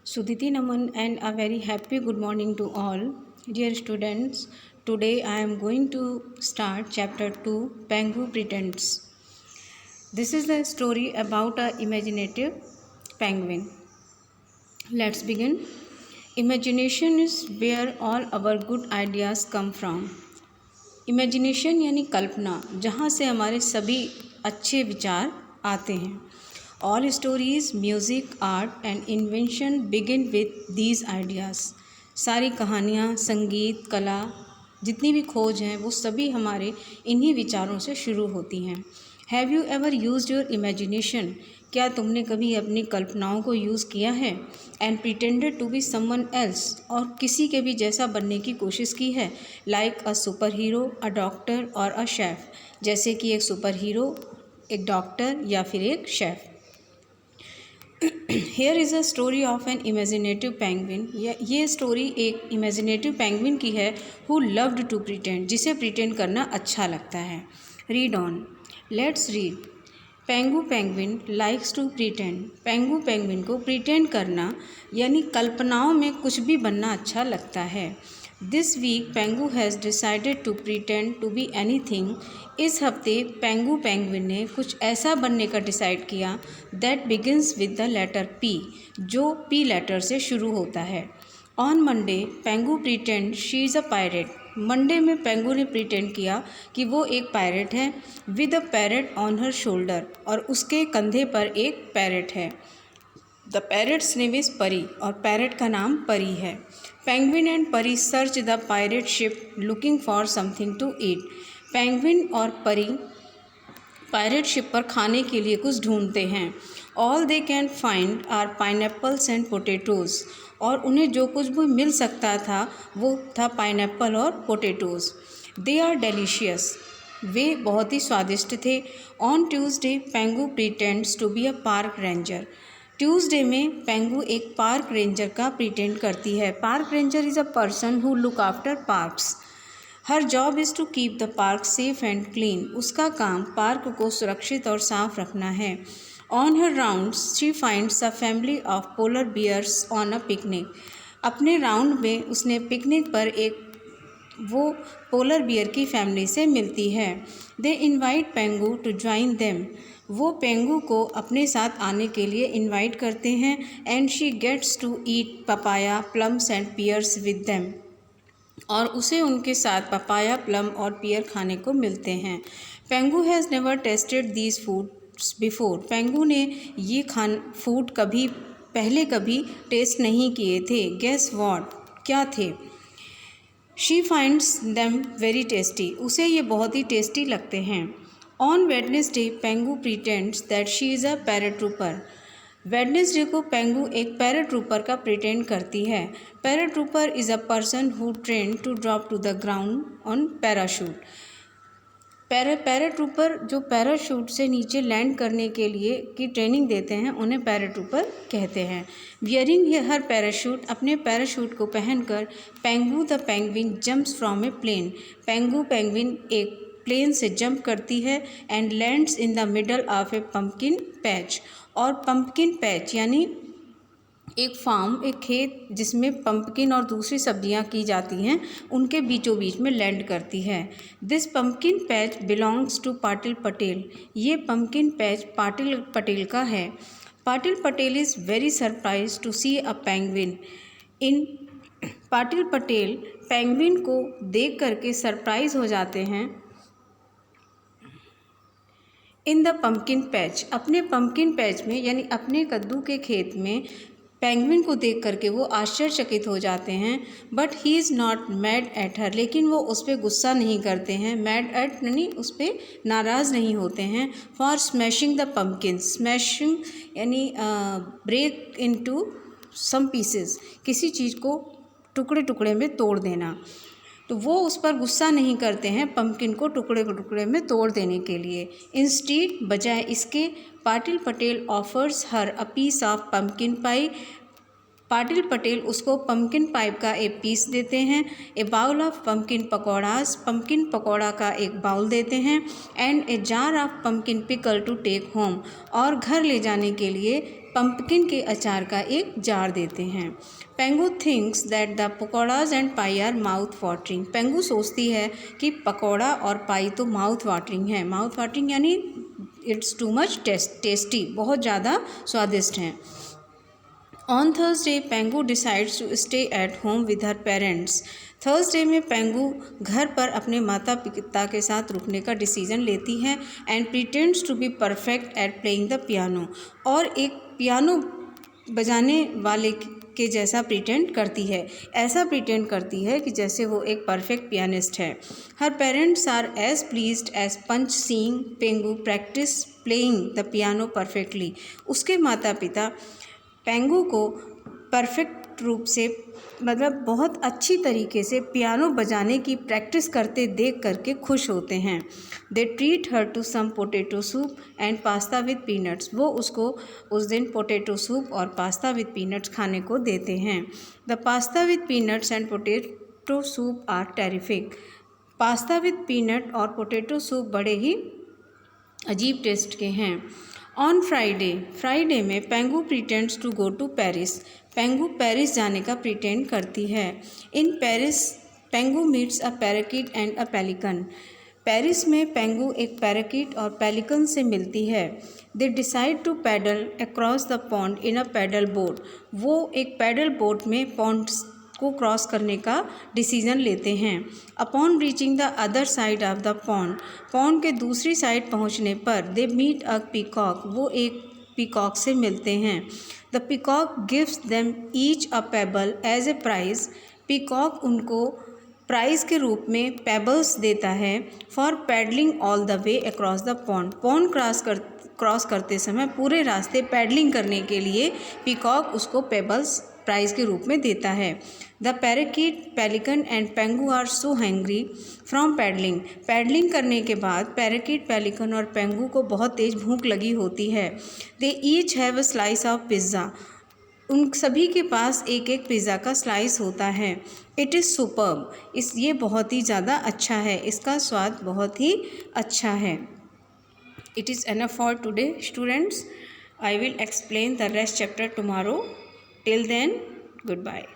Sudhiti Naman and a very happy good morning to all. Dear students, today I am going to start chapter 2 Pengu Pretends. This is the story about a imaginative penguin. Let's begin. Imagination is where all our good ideas come from. Imagination यानी कल्पना, जहाँ से हमारे सभी अच्छे विचार आते हैं. All stories, music, art and invention begin with these ideas. सारी कहानियाँ, संगीत, कला, जितनी भी खोज हैं वो सभी हमारे इन्हीं विचारों से शुरू होती हैं. Have you ever used your imagination? क्या तुमने कभी अपनी कल्पनाओं को यूज़ किया है? And pretended to be someone else, और किसी के भी जैसा बनने की कोशिश की है. Like a super hero, a doctor और अ शेफ़. जैसे कि एक सुपर हीरो, एक डॉक्टर या फिर एक chef. Here is a story of an imaginative penguin. ये स्टोरी एक इमेजिनेटिव पेंगुइन की है हु लव्ड टू प्रिटेंड, जिसे प्रिटेंड करना अच्छा लगता है. Read on. Let's read. Pengu penguin likes to pretend. Pengu penguin को प्रिटेंड करना यानी कल्पनाओं में कुछ भी बनना अच्छा लगता है. This week Pengu has decided to pretend to be anything. इस हफ्ते पेंगू पेंगुइन ने कुछ ऐसा बनने का डिसाइड किया that begins with the letter P, जो पी लेटर से शुरू होता है. On Monday Pengu pretend she is a pirate. Monday में पेंगू ने प्रिटेंड किया कि वो एक पायरेट है. With a parrot on her shoulder, और उसके कंधे पर एक पैरेट है. द पैरेट्स नेम इज़ परी, और पैरेट का नाम परी है. Penguin and Pari search the pirate ship looking for something to eat. Penguin और परी पायरेट शिप पर खाने के लिए कुछ ढूंढते हैं. All they can find are pineapples and potatoes, और उन्हें जो कुछ भी मिल सकता था वो था पाइनएप्पल और पोटैटोज़. They are delicious. वे बहुत ही स्वादिष्ट थे. On Tuesday Pengu pretends to be a park ranger. Tuesday में पेंगू एक पार्क रेंजर का प्रिटेंड करती है. Park ranger is a person who look after parks. Her job is to keep the park safe and clean. उसका काम park को सुरक्षित और साफ रखना है. On her rounds she finds a family of polar bears on a picnic. अपने round में उसने पिकनिक पर वो पोलर बियर की फैमिली से मिलती है. दे इन्वाइट पेंगू टू ज्वाइन देम. वो पेंगू को अपने साथ आने के लिए इन्वाइट करते हैं. And she gets to eat papaya, plums and pears with them. और उसे उनके साथ पपाया, प्लम और पियर खाने को मिलते हैं. Pengu has never tasted these foods before. Pengu ने ये फूड पहले कभी टेस्ट नहीं किए थे. गेस वॉट, क्या थे? She finds them very tasty. उसे ये बहुत ही टेस्टी लगते हैं. On Wednesday Pengu pretends that she is a paratrooper. Wednesday को पेंगू एक पैराट्रूपर का प्रिटेंड करती है. Paratrooper is a person who train to drop to the ground on parachute. Paratrooper जो पैराशूट से नीचे लैंड करने के लिए की ट्रेनिंग देते हैं उन्हें पैराट्रूपर कहते हैं. Wearing her parachute. अपने पैराशूट को पहनकर Pengu the penguin jumps from a plane. Pengu penguin एक प्लेन से जंप करती है. And lands in the middle of a pumpkin patch. और पम्पकिन पैच यानी एक फार्म, एक खेत जिसमें पम्पकिन और दूसरी सब्जियां की जाती हैं, उनके बीचों बीच में लैंड करती है. This pumpkin patch belongs to Patil Patel. ये पम्पकिन पैच पाटिल पटेल का है. Patil Patel is very surprise to see a penguin. इन पाटिल पटेल पेंगुइन को देख करके सरप्राइज हो जाते हैं. इन द पम्पकिन पैच, अपने पम्पकिन पैच में यानी अपने कद्दू के खेत में पेंगुइन को देख करके वो आश्चर्यचकित हो जाते हैं. But he is not mad at her. लेकिन वो उस पर गुस्सा नहीं करते हैं. मैड एट यानी उस पर नाराज़ नहीं होते हैं. For smashing the pumpkin. Smashing यानी ब्रेक इनटू सम पीसेस. किसी चीज़ को टुकड़े टुकड़े में तोड़ देना. तो वो उस पर गुस्सा नहीं करते हैं पम्पकिन को टुकड़े में तोड़ देने के लिए. इंस्टीड, बजाय इसके, Patil Patel offers her a piece of pumpkin pie. Patil Patel उसको पम्पकिन पाई का एक पीस देते हैं. A bowl of pumpkin pakodas. Pumpkin pakoda का एक बाउल देते हैं. And a jar of pumpkin pickle to take home. और घर ले जाने के लिए पंपकिन के अचार का एक जार देते हैं। Pengu thinks that the pakodas and pie are mouth watering. Pengu सोचती है कि पकौड़ा और पाई तो माउथ वाटरिंग है। माउथ वाटरिंग यानी इट्स टू मच टेस्टी, बहुत ज़्यादा स्वादिष्ट हैं। On Thursday Pengu decides to stay at home with her parents. Thursday में पेंगू घर पर अपने माता पिता के साथ रुकने का डिसीजन लेती है and pretends to be perfect at playing the piano. और एक पियानो बजाने वाले के जैसा प्रिटेंड करती है, ऐसा प्रिटेंड करती है कि जैसे वो एक परफेक्ट पियानिस्ट है। Her parents are as pleased as punch seeing Pengu practice playing the piano perfectly. उसके माता पिता पेंगू को परफेक्ट रूप से मतलब बहुत अच्छी तरीके से पियानो बजाने की प्रैक्टिस करते देख करके खुश होते हैं। They treat her to some potato soup and pasta with peanuts. वो उसको उस दिन पोटैटो सूप और पास्ता विद पीनट्स खाने को देते हैं। The pasta with peanuts and potato soup are terrific. Pasta with peanut और पोटैटो सूप बड़े ही अजीब टेस्ट के हैं। ऑन फ्राइडे में Pengu pretends to go to Paris. Pengu Paris जाने का प्रिटेंड करती है। In Paris Pengu meets a parakeet and a pelican. Paris में पेंगू एक पैराकिट और पेलिकन से मिलती है। They decide to paddle across the pond in a paddle boat. वो एक पैडल बोट में पॉन्ड को क्रॉस करने का डिसीजन लेते हैं। Upon reaching the other side of the pond के दूसरी साइड पहुंचने पर दे मीट अ पीकॉक। वो एक पीकॉक से मिलते हैं। The peacock gives them each a pebble as a prize. Peacock उनको प्राइज़ के रूप में पेबल्स देता है for paddling all the way across the pond cross करते समय पूरे रास्ते पैडलिंग करने के लिए पीकॉक उसको पेबल्स प्राइज़ के रूप में देता है। The parakeet pelican and Pengu are so hungry from paddling करने के बाद पैराकिट पेलिकन और पेंगू को बहुत तेज़ भूख लगी होती है। They each have a slice of pizza. उन सभी के पास एक एक पिज़्ज़ा का स्लाइस होता है। It is superb. ये बहुत ही ज़्यादा अच्छा है, इसका स्वाद बहुत ही अच्छा है। It is enough for today, students. I will explain the rest chapter tomorrow. Till then, goodbye.